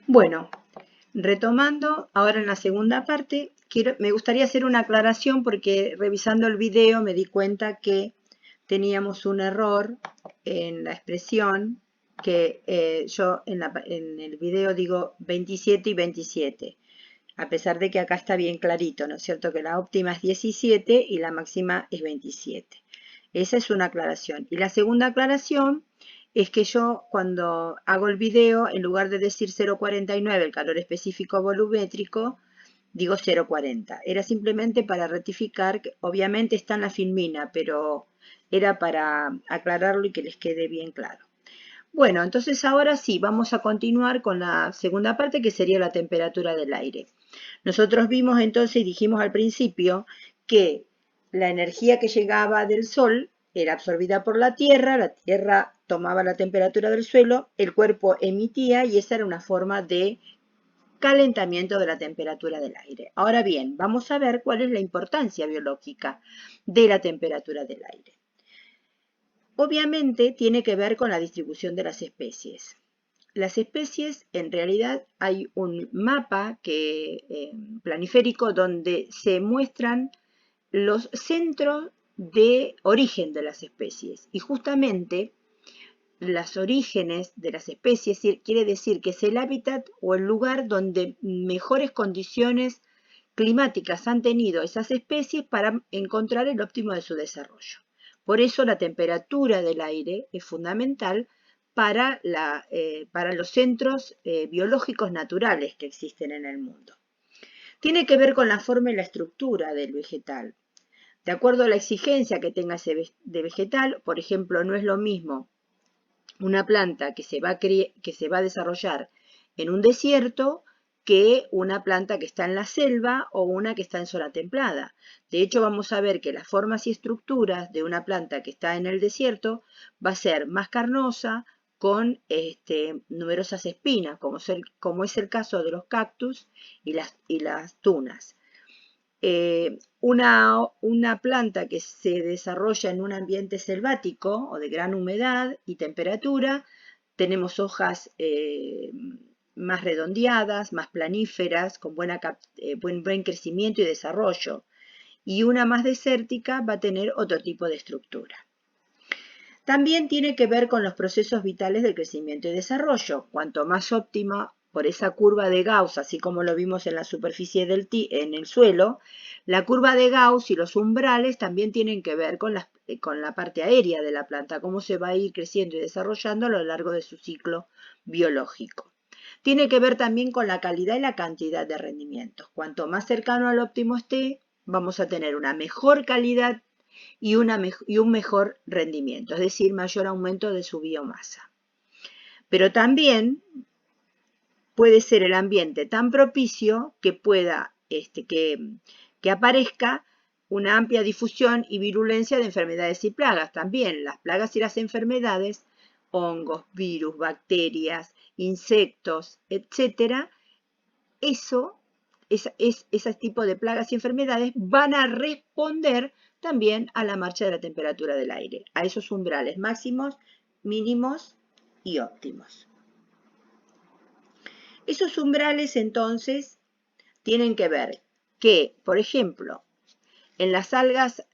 Bueno, retomando ahora en la segunda parte, me gustaría hacer una aclaración porque revisando el video me di cuenta que teníamos un error en la expresión que yo en el video digo 27 y 27, a pesar de que acá está bien clarito, ¿no es cierto? Que la óptima es 17 y la máxima es 27. Esa es una aclaración. Y la segunda aclaración es que yo cuando hago el video, en lugar de decir 0,49, el calor específico volumétrico, digo 0,40. Era simplemente para rectificar, que obviamente está en la filmina, pero era para aclararlo y que les quede bien claro. Bueno, entonces ahora sí, vamos a continuar con la segunda parte, que sería la temperatura del aire. Nosotros vimos entonces y dijimos al principio que la energía que llegaba del Sol era absorbida por la Tierra tomaba la temperatura del suelo, el cuerpo emitía y esa era una forma de calentamiento de la temperatura del aire. Ahora bien, vamos a ver cuál es la importancia biológica de la temperatura del aire. Obviamente tiene que ver con la distribución de las especies. Las especies, en realidad hay un mapa planiférico donde se muestran los centros de origen de las especies. Y justamente los orígenes de las especies quiere decir que es el hábitat o el lugar donde mejores condiciones climáticas han tenido esas especies para encontrar el óptimo de su desarrollo. Por eso la temperatura del aire es fundamental para los centros biológicos naturales que existen en el mundo. Tiene que ver con la forma y la estructura del vegetal. De acuerdo a la exigencia que tenga ese vegetal, por ejemplo, no es lo mismo una planta que se va a desarrollar en un desierto que una planta que está en la selva o una que está en zona templada. De hecho, vamos a ver que las formas y estructuras de una planta que está en el desierto va a ser más carnosa, con numerosas espinas, como es el caso de los cactus y las tunas. Una planta que se desarrolla en un ambiente selvático o de gran humedad y temperatura, tenemos hojas más redondeadas, más planíferas, con buen crecimiento y desarrollo. Y una más desértica va a tener otro tipo de estructura. También tiene que ver con los procesos vitales del crecimiento y desarrollo. Cuanto más óptima por esa curva de Gauss, así como lo vimos en la superficie en el suelo, la curva de Gauss y los umbrales también tienen que ver con la parte aérea de la planta, cómo se va a ir creciendo y desarrollando a lo largo de su ciclo biológico. Tiene que ver también con la calidad y la cantidad de rendimientos. Cuanto más cercano al óptimo esté, vamos a tener una mejor calidad y un mejor rendimiento, es decir, mayor aumento de su biomasa. Pero también puede ser el ambiente tan propicio que pueda, que aparezca una amplia difusión y virulencia de enfermedades y plagas. También las plagas y las enfermedades, hongos, virus, bacterias, insectos, etcétera, ese tipo de plagas y enfermedades van a responder también a la marcha de la temperatura del aire, a esos umbrales máximos, mínimos y óptimos. Esos umbrales entonces tienen que ver que, por ejemplo, en las algas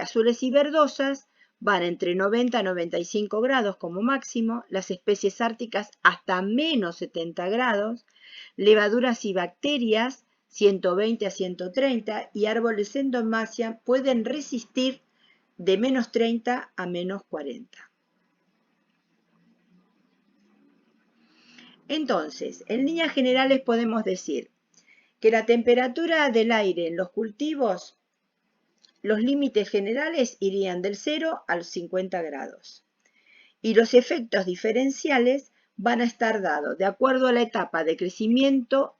azules y verdosas van entre 90 a 95 grados como máximo, las especies árticas hasta menos 70 grados, levaduras y bacterias 120 a 130 y árboles endomasia pueden resistir de menos 30 a menos 40. Entonces, en líneas generales podemos decir que la temperatura del aire en los cultivos, los límites generales irían del 0 a los 50 grados. Y los efectos diferenciales van a estar dados de acuerdo a la etapa de crecimiento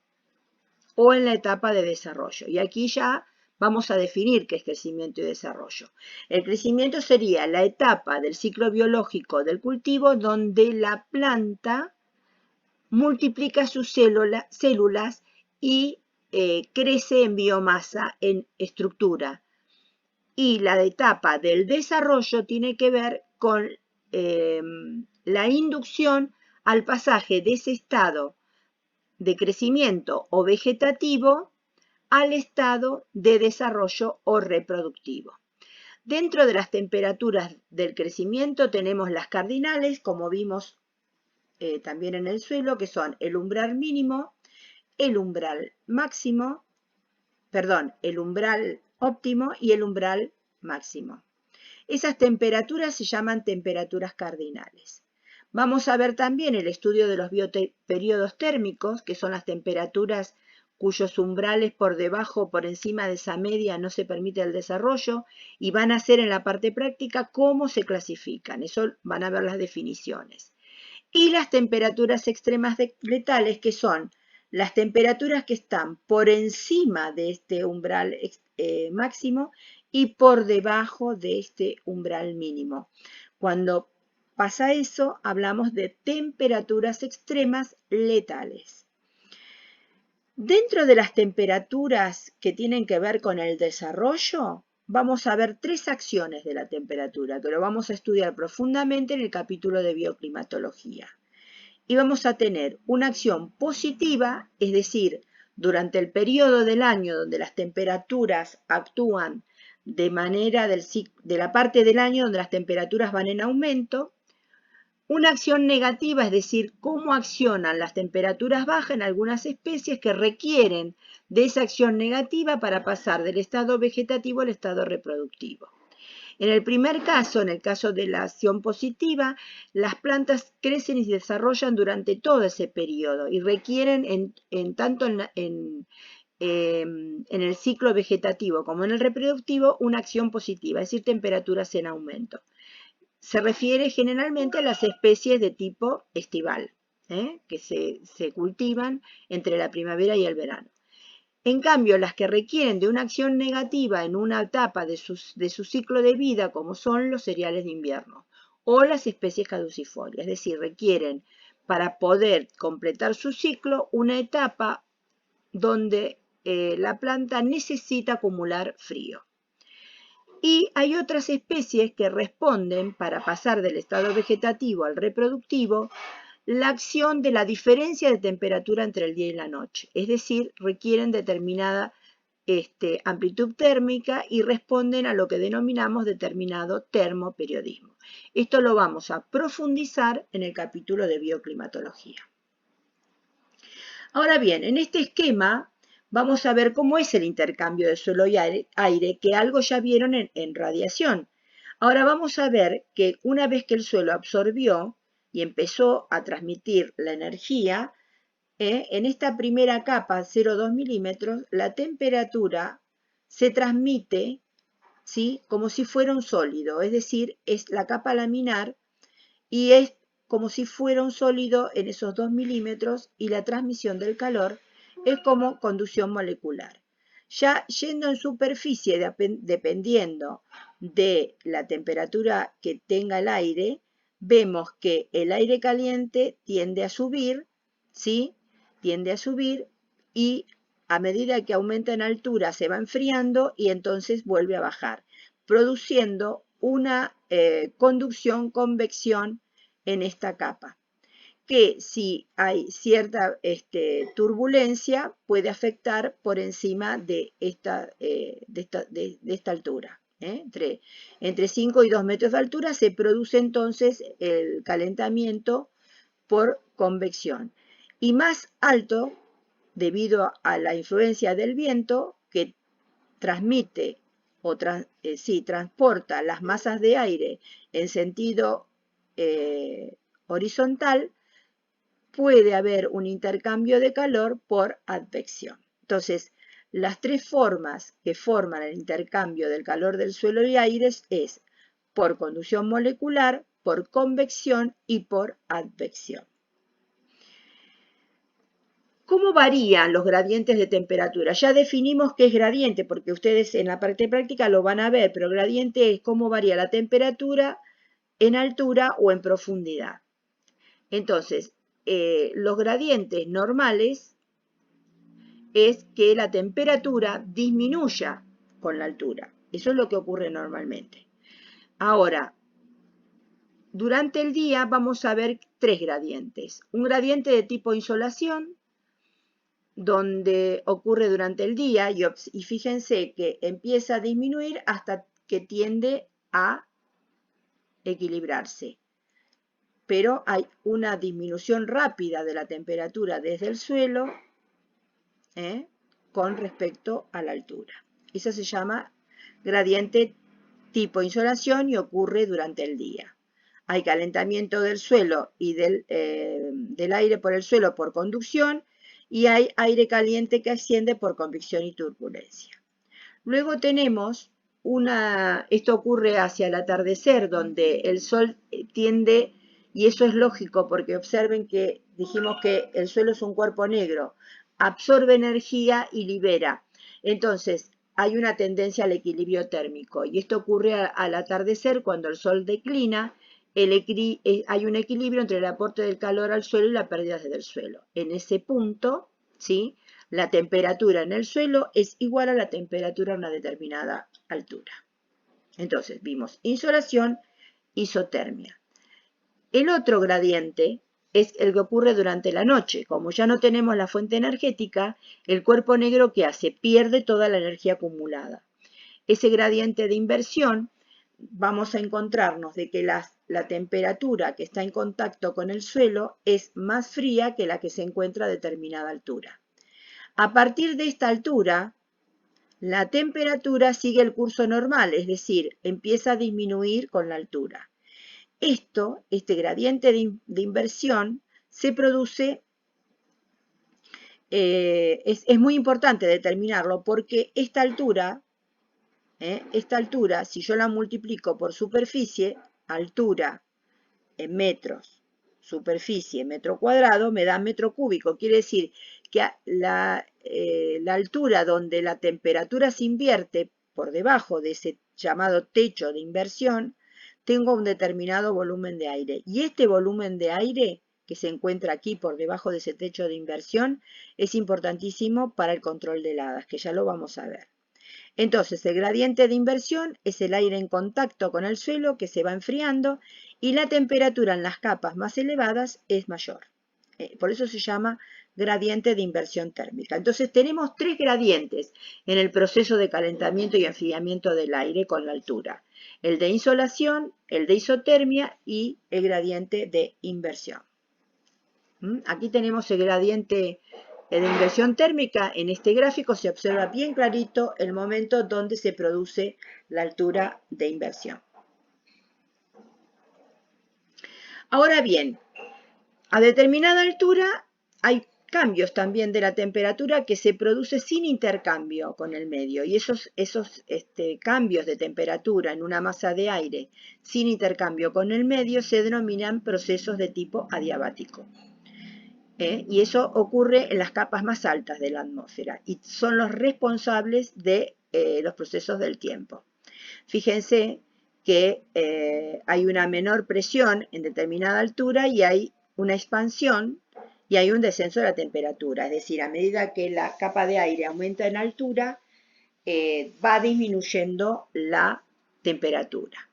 o en la etapa de desarrollo. Y aquí ya vamos a definir qué es crecimiento y desarrollo. El crecimiento sería la etapa del ciclo biológico del cultivo donde la planta multiplica sus células y crece en biomasa, en estructura. Y la etapa del desarrollo tiene que ver con la inducción al pasaje de ese estado de crecimiento o vegetativo al estado de desarrollo o reproductivo. Dentro de las temperaturas del crecimiento tenemos las cardinales, como vimos también en el suelo, que son el umbral mínimo, el umbral máximo, perdón, el umbral óptimo y el umbral máximo. Esas temperaturas se llaman temperaturas cardinales. Vamos a ver también el estudio de los periodos térmicos, que son las temperaturas cuyos umbrales por debajo o por encima de esa media no se permite el desarrollo, y van a ser en la parte práctica cómo se clasifican. Eso van a ver las definiciones. Y las temperaturas extremas letales, que son las temperaturas que están por encima de este umbral máximo y por debajo de este umbral mínimo. Cuando pasa eso, hablamos de temperaturas extremas letales. Dentro de las temperaturas que tienen que ver con el desarrollo, vamos a ver tres acciones de la temperatura, que lo vamos a estudiar profundamente en el capítulo de bioclimatología. Y vamos a tener una acción positiva, es decir, durante el periodo del año donde las temperaturas actúan de manera de la parte del año donde las temperaturas van en aumento. Una acción negativa, es decir, cómo accionan las temperaturas bajas en algunas especies que requieren de esa acción negativa para pasar del estado vegetativo al estado reproductivo. En el primer caso, en el caso de la acción positiva, las plantas crecen y se desarrollan durante todo ese periodo y requieren tanto en el ciclo vegetativo como en el reproductivo una acción positiva, es decir, temperaturas en aumento. Se refiere generalmente a las especies de tipo estival, que se cultivan entre la primavera y el verano. En cambio, las que requieren de una acción negativa en una etapa de su ciclo de vida, como son los cereales de invierno o las especies caducifolias, es decir, requieren para poder completar su ciclo una etapa donde la planta necesita acumular frío. Y hay otras especies que responden, para pasar del estado vegetativo al reproductivo, la acción de la diferencia de temperatura entre el día y la noche. Es decir, requieren determinada amplitud térmica y responden a lo que denominamos determinado termoperiodismo. Esto lo vamos a profundizar en el capítulo de bioclimatología. Ahora bien, en este esquema vamos a ver cómo es el intercambio de suelo y aire, que algo ya vieron en radiación. Ahora vamos a ver que una vez que el suelo absorbió y empezó a transmitir la energía, en esta primera capa, 0,2 milímetros, la temperatura se transmite, ¿sí?, como si fuera un sólido, es decir, es la capa laminar y es como si fuera un sólido en esos 2 milímetros, y la transmisión del calor es como conducción molecular. Ya yendo en superficie, dependiendo de la temperatura que tenga el aire, vemos que el aire caliente tiende a subir, ¿sí? Tiende a subir, y a medida que aumenta en altura se va enfriando y entonces vuelve a bajar, produciendo una conducción-convección en esta capa, que si hay cierta turbulencia puede afectar por encima de esta altura. Entre 5 y 2 metros de altura se produce entonces el calentamiento por convección. Y más alto, debido a la influencia del viento, que transmite o transporta las masas de aire en sentido horizontal, puede haber un intercambio de calor por advección. Entonces, las tres formas que forman el intercambio del calor del suelo y aires es por conducción molecular, por convección y por advección. ¿Cómo varían los gradientes de temperatura? Ya definimos qué es gradiente, porque ustedes en la parte práctica lo van a ver, pero gradiente es cómo varía la temperatura en altura o en profundidad. Entonces, los gradientes normales es que la temperatura disminuya con la altura. Eso es lo que ocurre normalmente. Ahora, durante el día vamos a ver tres gradientes. Un gradiente de tipo insolación, donde ocurre durante el día y fíjense que empieza a disminuir hasta que tiende a equilibrarse. Pero hay una disminución rápida de la temperatura desde el suelo con respecto a la altura. Eso se llama gradiente tipo insolación y ocurre durante el día. Hay calentamiento del suelo y del aire por el suelo por conducción y hay aire caliente que asciende por convección y turbulencia. Luego tenemos esto ocurre hacia el atardecer, donde el sol tiende, y eso es lógico porque observen que dijimos que el suelo es un cuerpo negro, absorbe energía y libera. Entonces, hay una tendencia al equilibrio térmico, y esto ocurre al atardecer cuando el sol declina. Hay un equilibrio entre el aporte del calor al suelo y la pérdida del suelo. En ese punto, ¿sí?, la temperatura en el suelo es igual a la temperatura a una determinada altura. Entonces, vimos insolación, isotermia. El otro gradiente es el que ocurre durante la noche. Como ya no tenemos la fuente energética, el cuerpo negro, ¿qué hace? Pierde toda la energía acumulada. Ese gradiente de inversión, vamos a encontrarnos de que la temperatura que está en contacto con el suelo es más fría que la que se encuentra a determinada altura. A partir de esta altura, la temperatura sigue el curso normal, es decir, empieza a disminuir con la altura. Este gradiente de inversión se produce, es muy importante determinarlo porque esta altura, si yo la multiplico por superficie, altura en metros, superficie, metro cuadrado, me da metro cúbico. Quiere decir que la altura donde la temperatura se invierte por debajo de ese llamado techo de inversión, tengo un determinado volumen de aire. Y este volumen de aire que se encuentra aquí por debajo de ese techo de inversión es importantísimo para el control de heladas, que ya lo vamos a ver. Entonces, el gradiente de inversión es el aire en contacto con el suelo que se va enfriando y la temperatura en las capas más elevadas es mayor. Por eso se llama gradiente de inversión térmica. Entonces, tenemos tres gradientes en el proceso de calentamiento y enfriamiento del aire con la altura. El de insolación, el de isotermia y el gradiente de inversión. Aquí tenemos el gradiente de inversión térmica. En este gráfico se observa bien clarito el momento donde se produce la altura de inversión. Ahora bien, a determinada altura hay cambios también de la temperatura que se produce sin intercambio con el medio. Y esos cambios de temperatura en una masa de aire sin intercambio con el medio se denominan procesos de tipo adiabático. Y eso ocurre en las capas más altas de la atmósfera y son los responsables de los procesos del tiempo. Fíjense que hay una menor presión en determinada altura y hay una expansión y hay un descenso de la temperatura. Es decir, a medida que la capa de aire aumenta en altura, va disminuyendo la temperatura.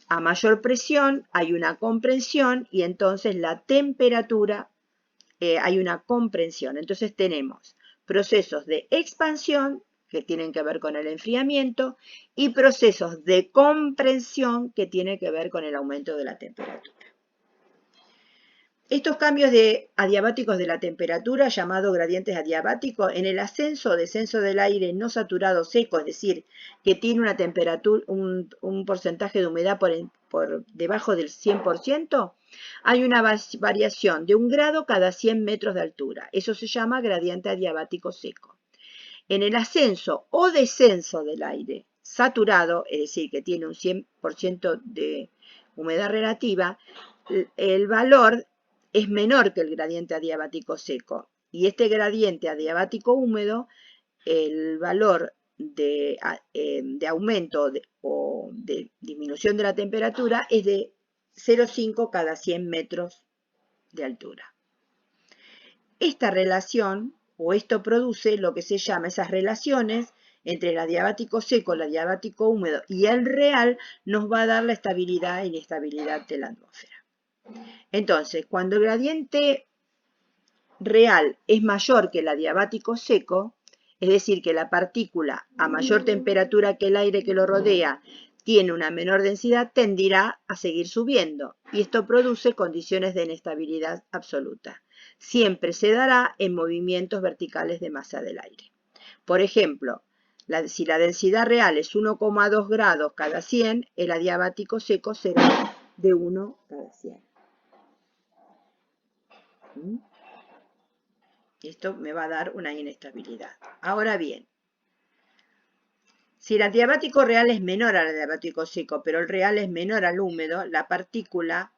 A mayor presión hay una comprensión y entonces la temperatura hay una comprensión. Entonces tenemos procesos de expansión que tienen que ver con el enfriamiento y procesos de comprensión que tienen que ver con el aumento de la temperatura. Estos cambios adiabáticos de la temperatura, llamados gradientes adiabáticos, en el ascenso o descenso del aire no saturado seco, es decir, que tiene una temperatura, un porcentaje de humedad por debajo del 100%, hay una variación de 1 grado cada 100 metros de altura. Eso se llama gradiente adiabático seco. En el ascenso o descenso del aire saturado, es decir, que tiene un 100% de humedad relativa, el valor es menor que el gradiente adiabático seco. Y este gradiente adiabático húmedo, el valor de aumento o de disminución de la temperatura es de 0,5 cada 100 metros de altura. Esta relación, o esto produce lo que se llama esas relaciones entre el adiabático seco, el adiabático húmedo y el real, nos va a dar la estabilidad e inestabilidad de la atmósfera. Entonces, cuando el gradiente real es mayor que el adiabático seco, es decir, que la partícula a mayor temperatura que el aire que lo rodea tiene una menor densidad, tendirá a seguir subiendo, y esto produce condiciones de inestabilidad absoluta. Siempre se dará en movimientos verticales de masa del aire. Por ejemplo, si la densidad real es 1,2 grados cada 100, el adiabático seco será de 1 cada 100. Esto me va a dar una inestabilidad. Ahora bien, si el adiabático real es menor al adiabático seco, pero el real es menor al húmedo, la partícula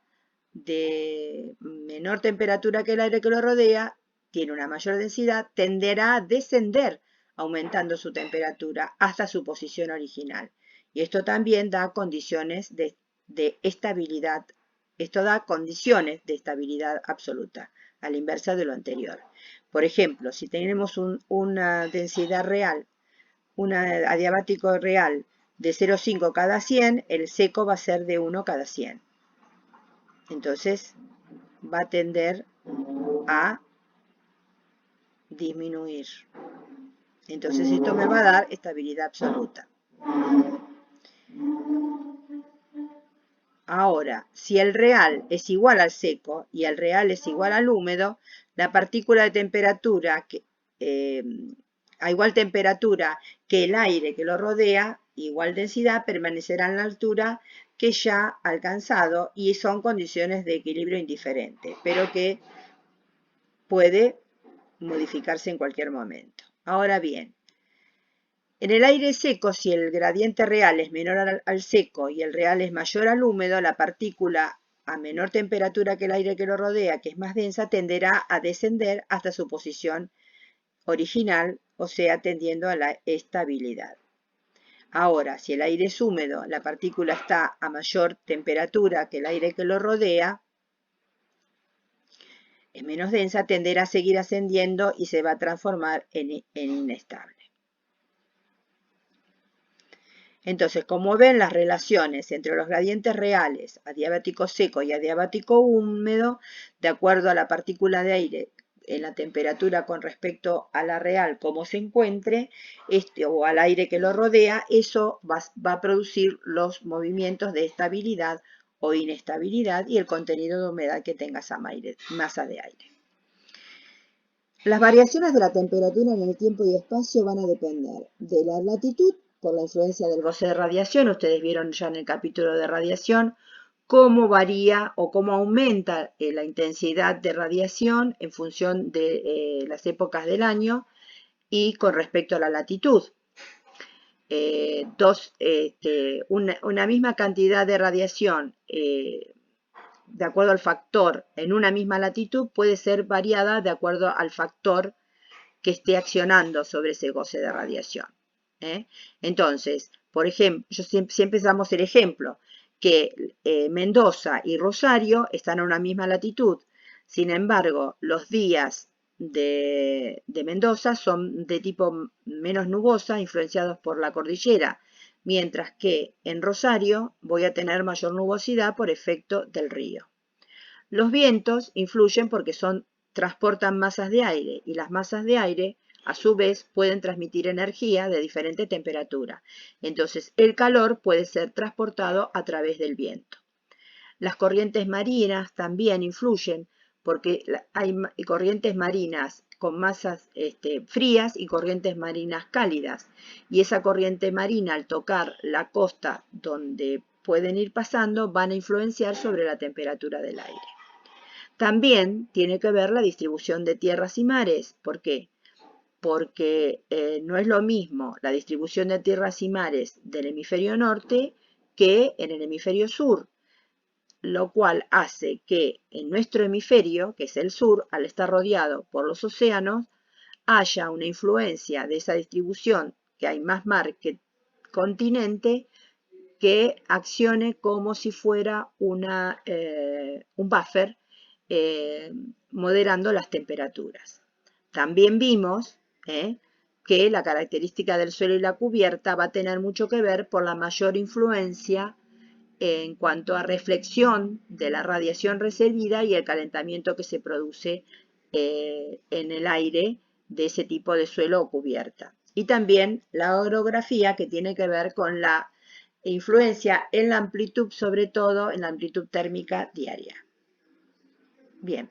de menor temperatura que el aire que lo rodea tiene una mayor densidad, tenderá a descender aumentando su temperatura hasta su posición original. Y esto también da condiciones de estabilidad. Esto da condiciones de estabilidad absoluta, a la inversa de lo anterior. Por ejemplo, si tenemos una densidad real, un adiabático real de 0,5 cada 100, el seco va a ser de 1 cada 100. Entonces va a tender a disminuir. Entonces esto me va a dar estabilidad absoluta. Ahora, si el real es igual al seco y el real es igual al húmedo, la partícula de temperatura a igual temperatura que el aire que lo rodea, igual densidad, permanecerá en la altura que ya ha alcanzado y son condiciones de equilibrio indiferente, pero que puede modificarse en cualquier momento. Ahora bien, en el aire seco, si el gradiente real es menor al seco y el real es mayor al húmedo, la partícula a menor temperatura que el aire que lo rodea, que es más densa, tenderá a descender hasta su posición original, o sea, tendiendo a la estabilidad. Ahora, si el aire es húmedo, la partícula está a mayor temperatura que el aire que lo rodea, es menos densa, tenderá a seguir ascendiendo y se va a transformar en inestable. Entonces, como ven, las relaciones entre los gradientes reales, adiabático seco y adiabático húmedo, de acuerdo a la partícula de aire en la temperatura con respecto a la real, como se encuentre, o al aire que lo rodea, eso va a producir los movimientos de estabilidad o inestabilidad y el contenido de humedad que tenga esa masa de aire. Las variaciones de la temperatura en el tiempo y espacio van a depender de la latitud, por la influencia del goce de radiación. Ustedes vieron ya en el capítulo de radiación cómo varía o cómo aumenta la intensidad de radiación en función de las épocas del año y con respecto a la latitud. Una misma cantidad de radiación de acuerdo al factor en una misma latitud puede ser variada de acuerdo al factor que esté accionando sobre ese goce de radiación. Entonces, por ejemplo, siempre damos el ejemplo que Mendoza y Rosario están a una misma latitud. Sin embargo, los días de Mendoza son de tipo menos nubosa, influenciados por la cordillera, mientras que en Rosario voy a tener mayor nubosidad por efecto del río. Los vientos influyen porque transportan masas de aire y las masas de aire a su vez pueden transmitir energía de diferente temperatura. Entonces el calor puede ser transportado a través del viento. Las corrientes marinas también influyen porque hay corrientes marinas con masas frías y corrientes marinas cálidas. Y esa corriente marina al tocar la costa donde pueden ir pasando van a influenciar sobre la temperatura del aire. También tiene que ver la distribución de tierras y mares. ¿Por qué? Porque no es lo mismo la distribución de tierras y mares del hemisferio norte que en el hemisferio sur, lo cual hace que en nuestro hemisferio, que es el sur, al estar rodeado por los océanos, haya una influencia de esa distribución, que hay más mar que continente, que accione como si fuera un buffer moderando las temperaturas. También vimos que la característica del suelo y la cubierta va a tener mucho que ver por la mayor influencia en cuanto a reflexión de la radiación recibida y el calentamiento que se produce en el aire de ese tipo de suelo o cubierta. Y también la orografía, que tiene que ver con la influencia en la amplitud, sobre todo en la amplitud térmica diaria. Bien.